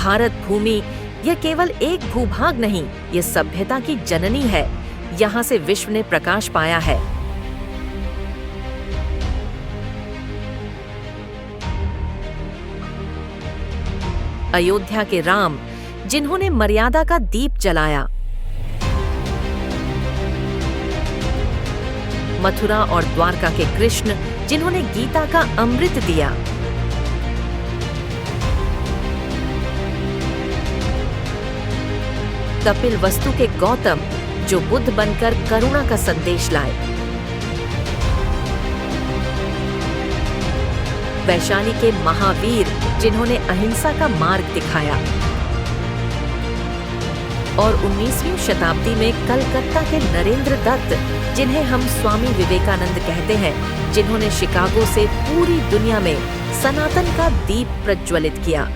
भारत भूमि यह केवल एक भूभाग नहीं, ये सभ्यता की जननी है। यहाँ से विश्व ने प्रकाश पाया है। अयोध्या के राम, जिन्होंने मर्यादा का दीप जलाया। मथुरा और द्वारका के कृष्ण, जिन्होंने गीता का अमृत दिया। कपिलवस्तु के गौतम, जो बुद्ध बनकर करुणा का संदेश लाए। वैशाली के महावीर, जिन्होंने अहिंसा का मार्ग दिखाया। और 19वीं शताब्दी में कलकत्ता के नरेंद्र दत्त, जिन्हें हम स्वामी विवेकानंद कहते हैं, जिन्होंने शिकागो से पूरी दुनिया में सनातन का दीप प्रज्वलित किया।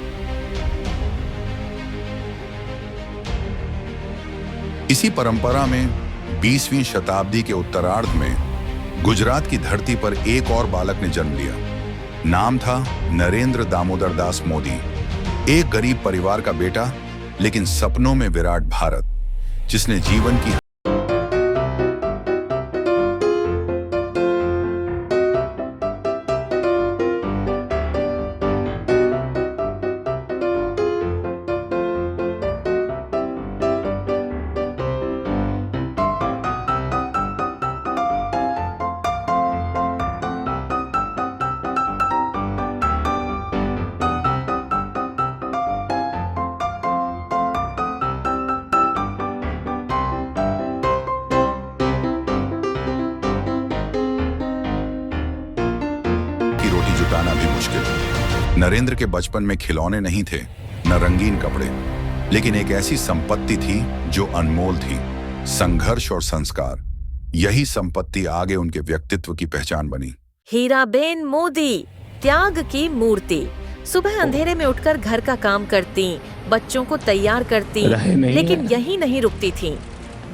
इसी परंपरा में 20वीं शताब्दी के उत्तरार्ध में गुजरात की धरती पर एक और बालक ने जन्म लिया। नाम था नरेंद्र दामोदर दास मोदी। एक गरीब परिवार का बेटा, लेकिन सपनों में विराट भारत, जिसने जीवन की जुटाना भी मुश्किल। नरेंद्र के बचपन में खिलौने नहीं थे, न रंगीन कपड़े, लेकिन एक ऐसी संपत्ति थी जो अनमोल थी, संघर्ष और संस्कार। यही संपत्ति आगे उनके व्यक्तित्व की पहचान बनी। हीराबेन मोदी, त्याग की मूर्ति। सुबह अंधेरे में उठकर घर का काम करती, बच्चों को तैयार करती, लेकिन यही नहीं रुकती थीं।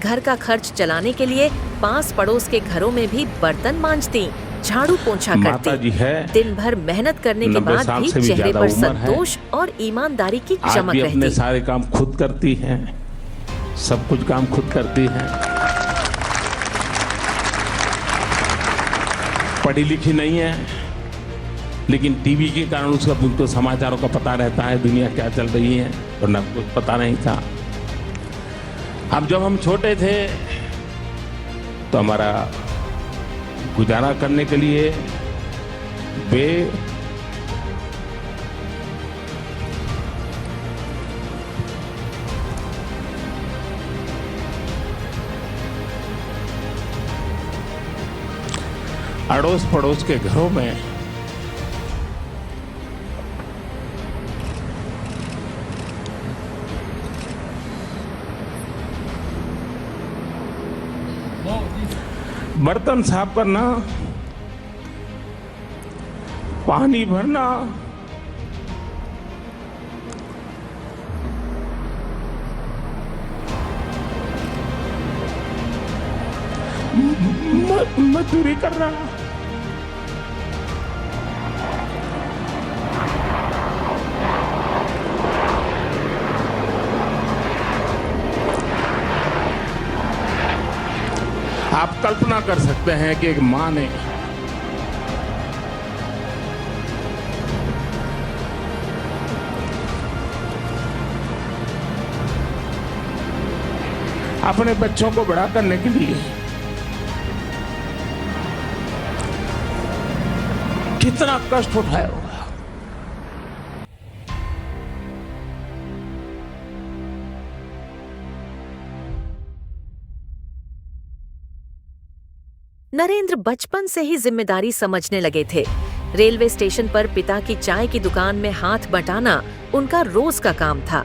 घर का खर्च चलाने के लिए पास पड़ोस के घरों में भी बर्तन मांजती, झाड़ू पोंछा करती। दिन भर मेहनत करने के बाद भी चेहरे पर संतोष और ईमानदारी की चमक रहती। अपने सारे काम खुद करती हैं, सब कुछ काम खुद करती हैं। पढ़ी लिखी नहीं है, लेकिन टीवी के कारण उसका बिल्कुल समाचारों का पता रहता है, दुनिया क्या चल रही है, वरना कुछ पता नहीं था। अब जब हम छोटे थे तो हमारा गुजारा करने के लिए वे अड़ोस पड़ोस के घरों में बर्तन साफ करना, पानी भरना, मजदूरी करना, आप कल्पना कर सकते हैं कि एक मां ने अपने बच्चों को बड़ा करने के लिए कितना कष्ट उठाया होगा। नरेंद्र बचपन से ही जिम्मेदारी समझने लगे थे। रेलवे स्टेशन पर पिता की चाय की दुकान में हाथ बटाना उनका रोज का काम था।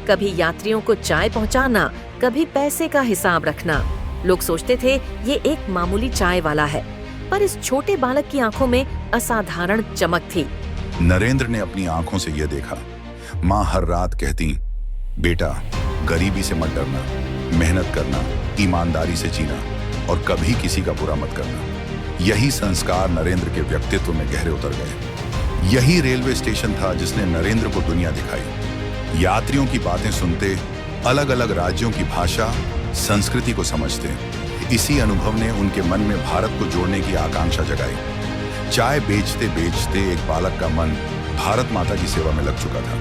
कभी यात्रियों को चाय पहुंचाना, कभी पैसे का हिसाब रखना। लोग सोचते थे ये एक मामूली चाय वाला है, पर इस छोटे बालक की आंखों में असाधारण चमक थी। नरेंद्र ने अपनी आंखों से यह देखा। माँ हर रात कहती, बेटा गरीबी से मत डरना, मेहनत करना, ईमानदारी से जीना और कभी किसी का बुरा मत करना। यही संस्कार नरेंद्र के व्यक्तित्व में गहरे उतर गए। यही रेलवे स्टेशन था जिसने नरेंद्र को दुनिया दिखाई। यात्रियों की बातें सुनते, अलग अलग राज्यों की भाषा, संस्कृति को समझते। इसी अनुभव ने उनके मन में भारत को जोड़ने की आकांक्षा जगाई। चाय बेचते बेचते एक बालक का मन भारत माता की सेवा में लग चुका था।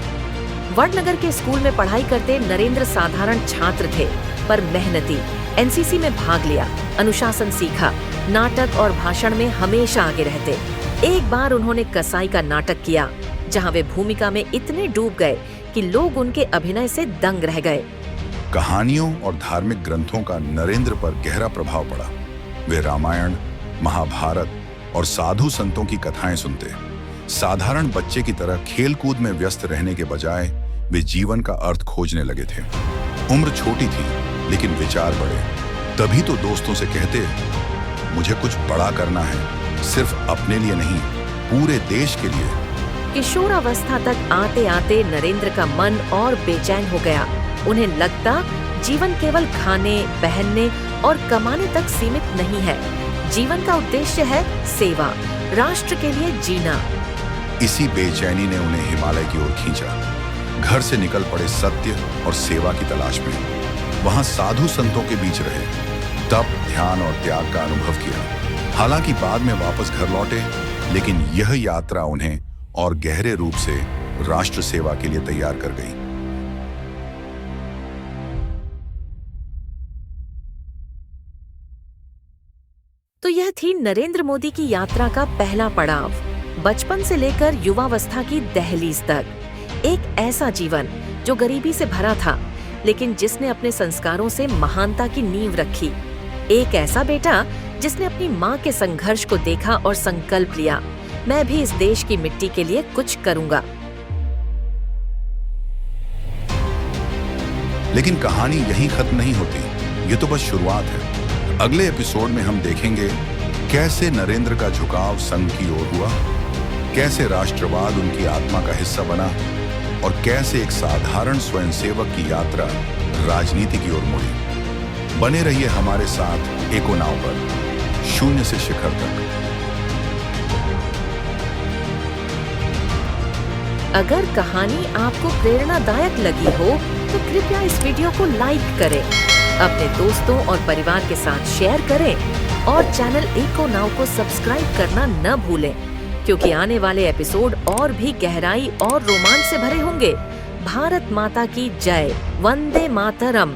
वडनगर के स्कूल में पढ़ाई करते नरेंद्र साधारण छात्र थे, पर मेहनती। एनसीसी में भाग लिया, अनुशासन सीखा, नाटक और भाषण में हमेशा आगे रहते। एक बार उन्होंने कसाई का नाटक किया, जहां वे भूमिका में इतने डूब गए कि लोग उनके अभिनय से दंग रह गए। कहानियों और धार्मिक ग्रंथों का नरेंद्र पर गहरा प्रभाव पड़ा। वे रामायण, महाभारत और साधु संतों की कथाएं सुनते। साधारण बच्चे की तरह खेलकूद में व्यस्त रहने के बजाय वे जीवन का अर्थ खोजने लगे थे। उम्र छोटी थी, लेकिन विचार बड़े। तभी तो दोस्तों से कहते, मुझे कुछ बड़ा करना है, सिर्फ अपने लिए नहीं, पूरे देश के लिए। किशोरावस्था तक आते आते नरेंद्र का मन और बेचैन हो गया। उन्हें लगता जीवन केवल खाने, पहनने और कमाने तक सीमित नहीं है। जीवन का उद्देश्य है सेवा, राष्ट्र के लिए जीना। इसी बेचैनी ने उन्हें हिमालय की ओर खींचा। घर से निकल पड़े सत्य और सेवा की तलाश में। वहां साधु संतों के बीच रहे, तप, ध्यान और त्याग का अनुभव किया। हालांकि बाद में वापस घर लौटे, लेकिन यह यात्रा उन्हें और गहरे रूप से राष्ट्र सेवा के लिए तैयार कर गई। तो यह थी नरेंद्र मोदी की यात्रा का पहला पड़ाव। बचपन से लेकर युवावस्था की दहलीज तक एक ऐसा जीवन जो गरीबी से भरा था, लेकिन जिसने अपने संस्कारों से महानता की नींव रखी। एक ऐसा बेटा जिसने अपनी माँ के संघर्ष को देखा और संकल्प लिया, मैं भी इस देश की मिट्टी के लिए कुछ करूंगा। लेकिन कहानी यहीं खत्म नहीं होती, ये तो बस शुरुआत है। अगले एपिसोड में हम देखेंगे कैसे नरेंद्र का झुकाव संघ की ओर हुआ, कैसे राष्ट्रवाद उनकी आत्मा का हिस्सा बना और कैसे एक साधारण स्वयंसेवक की यात्रा राजनीति की ओर मुड़ी। बने रहिए हमारे साथ एको नाव पर, शून्य से शिखर तक। अगर कहानी आपको प्रेरणादायक लगी हो तो कृपया इस वीडियो को लाइक करें, अपने दोस्तों और परिवार के साथ शेयर करें और चैनल एको नाव को सब्सक्राइब करना न भूलें, क्योंकि आने वाले एपिसोड और भी गहराई और रोमांच से भरे होंगे। भारत माता की जय। वंदे मातरम।